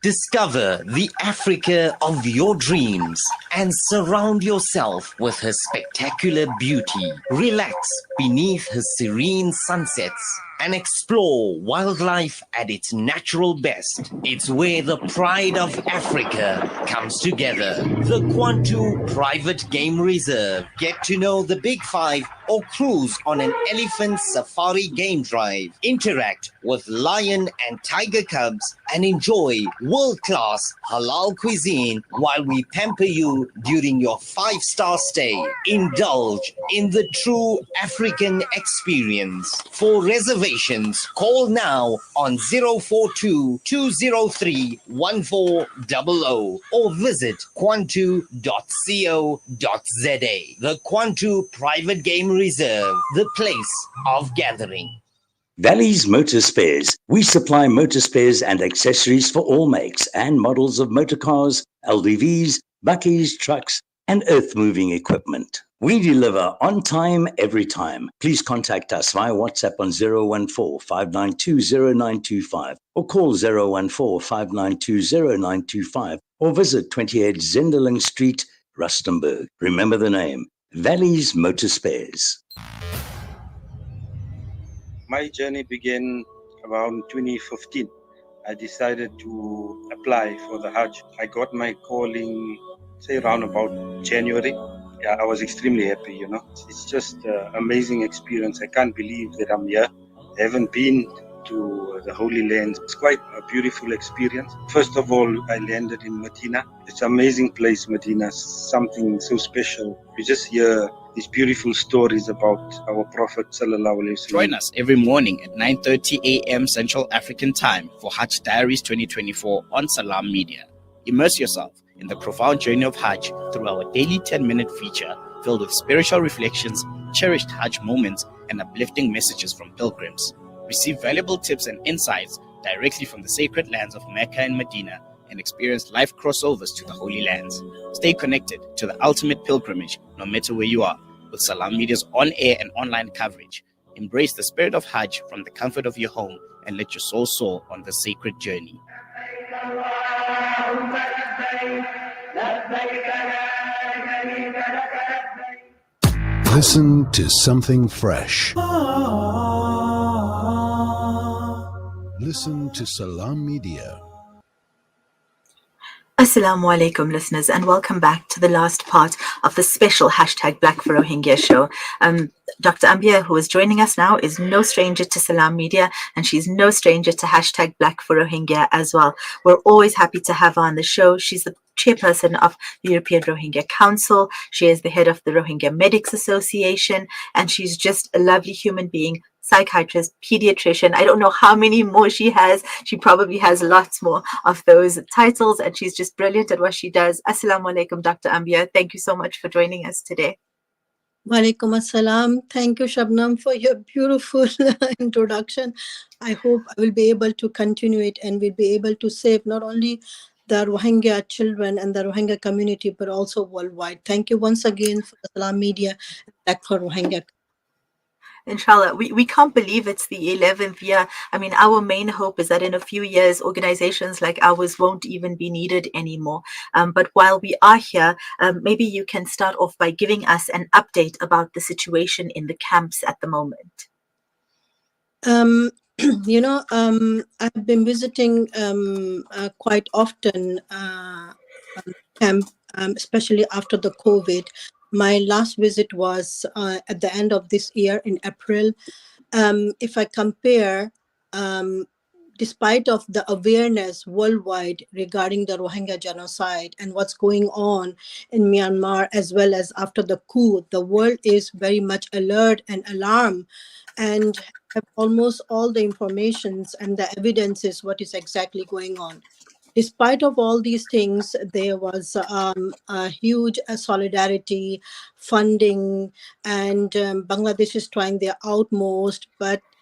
Discover the Africa of your dreams and surround yourself with her spectacular beauty. Relax beneath her serene sunsets and explore wildlife at its natural best. It's where the pride of Africa comes together. The Kwantu Private Game Reserve. Get to know the Big Five or cruise on an elephant safari game drive. Interact with lion and tiger cubs and enjoy world-class halal cuisine while we pamper you during your 5-star stay. Indulge in the true African experience. For reservations, call now on 042 203 1400 or visit kwantu.co.za. The Kwantu Private Game Reserve, the place of gathering. Valley's Motor Spares. We supply motor spares and accessories for all makes and models of motor cars, LDVs, bakkies, trucks, and earth-moving equipment. We deliver on time, every time. Please contact us via WhatsApp on 014-592-0925 or call 014-592-0925 or visit 28 Zenderling Street, Rustenburg. Remember the name, Valley's Motor Spares. My journey began around 2015. I decided to apply for the Hajj. I got my calling, say around about January. Yeah, I was extremely happy, you know. It's just an amazing experience. I can't believe that I'm here. I haven't been to the Holy Land. It's quite a beautiful experience. First of all, I landed in Medina. It's an amazing place, Medina. Something so special. You just hear these beautiful stories about our Prophet Sallallahu Alaihi Wasallam. Join us every morning at 9:30 a.m. Central African Time for Hajj Diaries 2024 on Salam Media. Immerse yourself in the profound journey of Hajj through our daily 10-minute feature filled with spiritual reflections, cherished Hajj moments, and uplifting messages from pilgrims. Receive valuable tips and insights directly from the sacred lands of Mecca and Medina and experience life crossovers to the Holy Lands. Stay connected to the ultimate pilgrimage no matter where you are with Salam Media's on-air and online coverage. Embrace the spirit of Hajj from the comfort of your home and let your soul soar on the sacred journey. Listen to something fresh. Listen to Salam Media. Assalamu alaikum, listeners, and welcome back to the last part of the special hashtag Black for Rohingya show. Dr. Ambia, who is joining us now, is no stranger to Salam Media, and she's no stranger to hashtag Black for Rohingya as well. We're always happy to have her on the show. She's the chairperson of the European Rohingya Council. She is the head of the Rohingya Medics Association, and she's just a lovely human being, psychiatrist, pediatrician. I don't know how many more she has. She probably has lots more of those titles, and she's just brilliant at what she does. Assalamu alaikum, Dr. Ambia. Thank you so much for joining us today. Walaikum assalam. Thank you, Shabnam, for your beautiful introduction. I hope I will be able to continue it and will be able to save not only the Rohingya children and the Rohingya community, but also worldwide. Thank you once again for the Salam Media Black for Rohingya. Inshallah, we can't believe it's the 11th year. I mean, our main hope is that in a few years, organizations like ours won't even be needed anymore. But while we are here, maybe you can start off by giving us an update about the situation in the camps at the moment. Um, I've been visiting quite often camp, especially after the COVID. My last visit was at the end of this year in April. If I compare, despite of the awareness worldwide regarding the Rohingya genocide and what's going on in Myanmar, as well as after the coup, the world is very much alert and alarmed and have almost all the informations and the evidences what is exactly going on. Despite of all these things, there was a huge solidarity, funding, and Bangladesh is trying their utmost.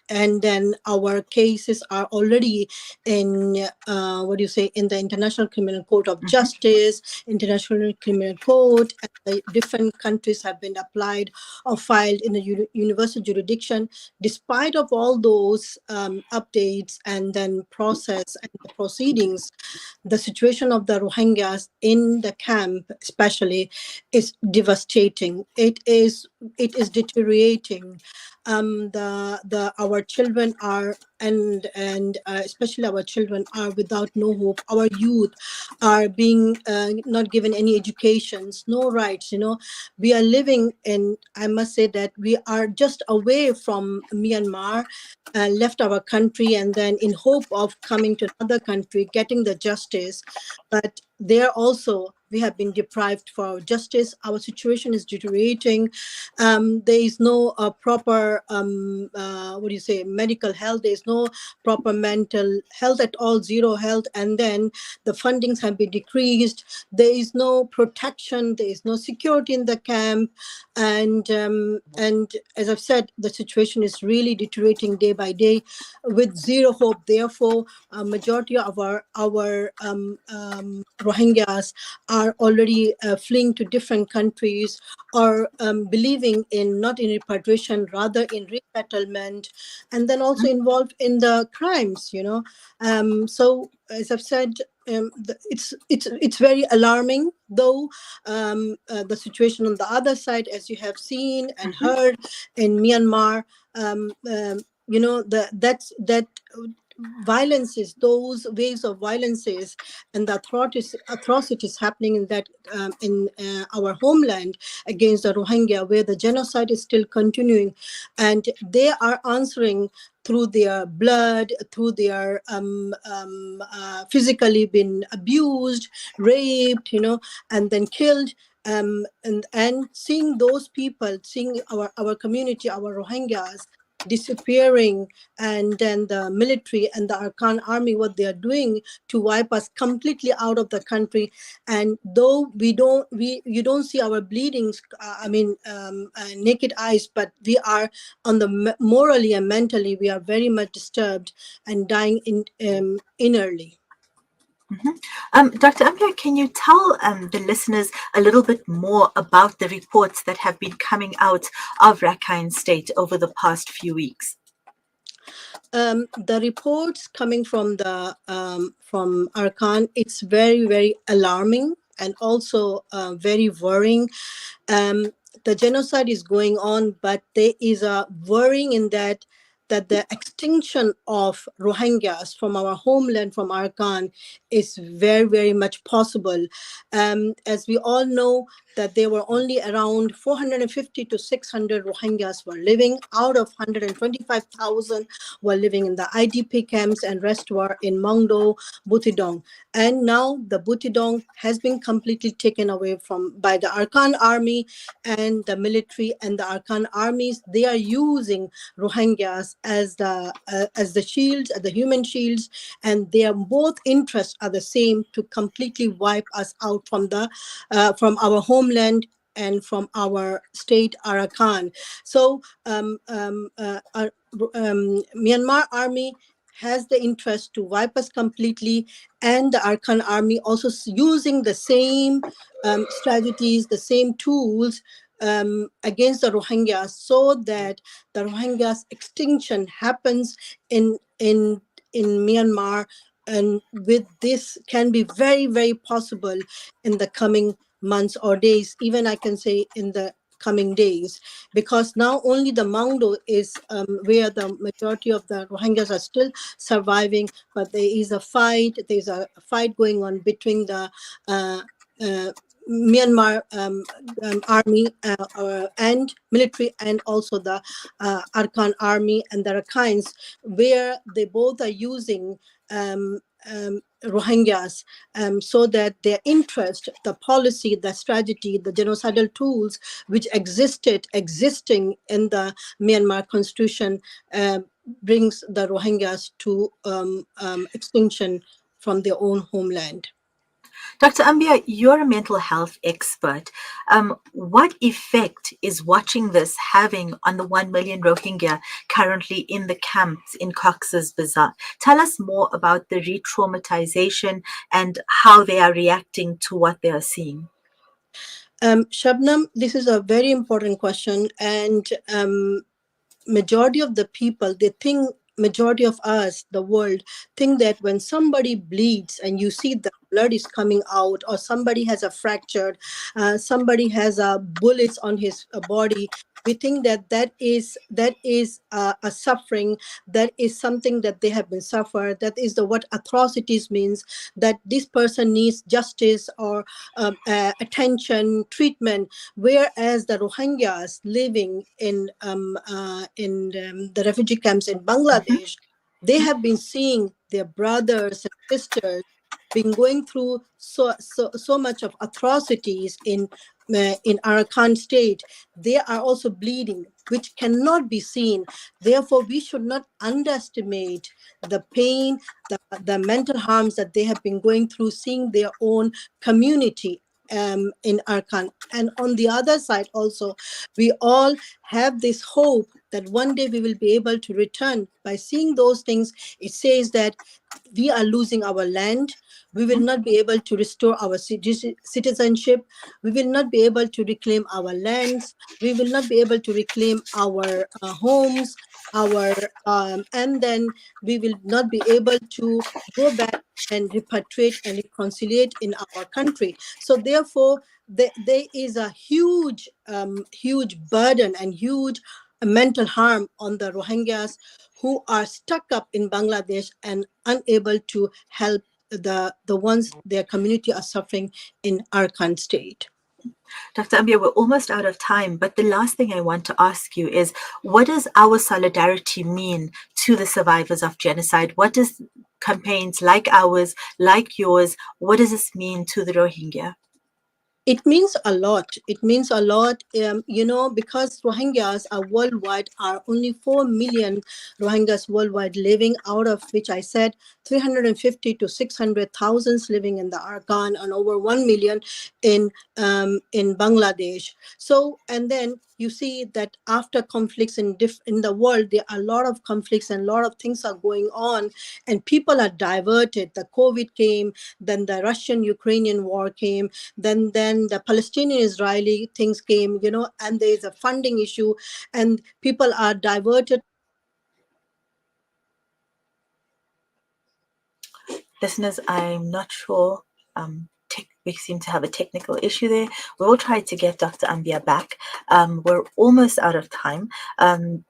And then our cases are already in in the International Criminal Court of Justice, International Criminal Court, and different countries have been applied or filed in the universal jurisdiction. Despite of all those updates and then process and the proceedings, the situation of the Rohingyas in the camp especially is devastating. It is deteriorating. Our children are and especially our children are without no hope. Our youth are being not given any educations, no rights. We are living in, I must say that we are just away from Myanmar, left our country, and then in hope of coming to another country, getting the justice. But there also we have been deprived for justice. Our situation is deteriorating. There is no proper medical health. There is no proper mental health at all, zero health. And then the fundings have been decreased. There is no protection. There is no security in the camp. And as I've said, the situation is really deteriorating day by day with zero hope. Therefore, a majority of our Rohingyas are already fleeing to different countries or believing in not in repatriation, rather in resettlement, and then also involved in the crimes. So as I've said, it's very alarming, though. The situation on the other side, as you have seen and heard in Myanmar, that violences, those waves of violences and the atrocities happening in that in our homeland against the Rohingya, where the genocide is still continuing, and they are answering through their blood, through their physically been abused, raped, and then killed. And seeing those people, seeing our community, our Rohingyas disappearing, and then the military and the Arkan army, what they are doing to wipe us completely out of the country. And though you don't see our bleedings, naked eyes, but we are on the morally and mentally, we are very much disturbed and dying innerly. Dr. Ambia, can you tell the listeners a little bit more about the reports that have been coming out of Rakhine State over the past few weeks? The reports coming from from Arkan, it's very, very alarming and also very worrying. The genocide is going on, but there is a worrying in that the extinction of Rohingyas from our homeland, from Arkan, is very, very much possible. As we all know, that there were only around 450 to 600 Rohingyas were living. Out of 125,000 were living in the IDP camps, and rest were in Mongdo, Butidong. And now the Butidong has been completely taken away by the Arkan army and the military. And the Arkan armies, they are using Rohingyas as the shields, as the human shields, and their both interests are the same, to completely wipe us out from our homeland and from our state Arakan. So Myanmar army has the interest to wipe us completely, and the Arkan army also using the same strategies, the same tools against the Rohingyas, so that the Rohingyas extinction happens in Myanmar. And with this can be very, very possible in the coming months or days, even I can say in the coming days, because now only the Mangdo is where the majority of the Rohingyas are still surviving, but there's a fight going on between the Myanmar army and military, and also the Arkan army and the Rakhines, where they both are using Rohingyas so that their interest, the policy, the strategy, the genocidal tools which existing in the Myanmar constitution brings the Rohingyas to extinction from their own homeland. Dr. Ambia, you're a mental health expert. What effect is watching this having on the 1 million Rohingya currently in the camps in Cox's Bazar? Tell us more about the re-traumatization and how they are reacting to what they are seeing. Shabnam, this is a very important question, and majority of the people, majority of us, the world, think that when somebody bleeds and you see the blood is coming out, or somebody has a fractured, somebody has bullets on his body, we think that is a suffering, that is something that they have been suffered, that is what atrocities means, that this person needs justice or attention, treatment. Whereas the Rohingyas living in the refugee camps in Bangladesh, they have been seeing their brothers and sisters been going through so much of atrocities in Arakan state. They are also bleeding, which cannot be seen. Therefore, we should not underestimate the pain, the mental harms that they have been going through, seeing their own community in Arakan. And on the other side also, we all have this hope that one day we will be able to return. By seeing those things, it says that we are losing our land. We will not be able to restore our citizenship. We will not be able to reclaim our lands. We will not be able to reclaim our homes, and then we will not be able to go back and repatriate and reconciliate in our country. So therefore, there is a huge burden and huge mental harm on the Rohingyas who are stuck up in Bangladesh and unable to help the ones their community are suffering in Arakan state. Dr. Ambia, we're almost out of time, but the last thing I want to ask you is, what does our solidarity mean to the survivors of genocide? What does campaigns like ours, like yours, what does this mean to the Rohingya? It means a lot. It means a lot, because Rohingyas are worldwide, are only 4 million Rohingyas worldwide living, out of which I said 350 to 600,000 living in the Arakan and over 1 million in Bangladesh. So, and then you see that after conflicts in the world, there are a lot of conflicts and a lot of things are going on, and people are diverted. The COVID came, then the Russian-Ukrainian war came, then the Palestinian-Israeli things came, and there's a funding issue, and people are diverted. Listeners, I'm not sure. We seem to have a technical issue there. We will try to get Dr. Ambia back. We're almost out of time.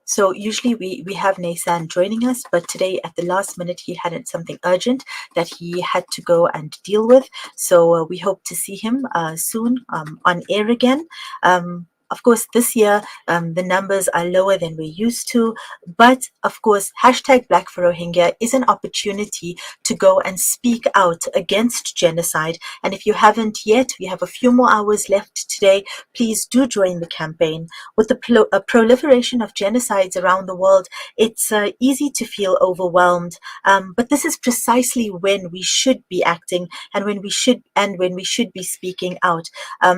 So usually we have Naysan joining us, but today at the last minute, he had something urgent that he had to go and deal with. So we hope to see him soon on air again. Of course, this year, the numbers are lower than we're used to. But of course, #Black for Rohingya is an opportunity to go and speak out against genocide. And if you haven't yet, we have a few more hours left today. Please do join the campaign. With the proliferation of genocides around the world, it's easy to feel overwhelmed. But this is precisely when we should be acting and when we should be speaking out.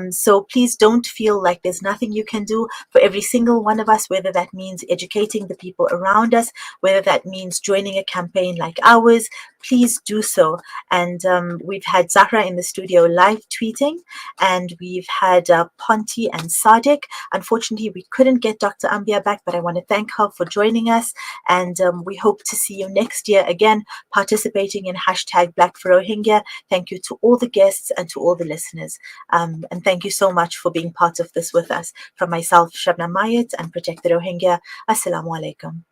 So please don't feel like there's nothing you can do. For every single one of us, whether that means educating the people around us, whether that means joining a campaign like ours, please do so. And we've had Zahra in the studio live tweeting, and we've had Ponti and Sadiq. Unfortunately, we couldn't get Dr. Ambia back, but I want to thank her for joining us. And we hope to see you next year again, participating in hashtag Black for Rohingya. Thank you to all the guests and to all the listeners. And thank you so much for being part of this with us. From myself, Shabnam Mayet, and Protect the Rohingya. Assalamu alaikum.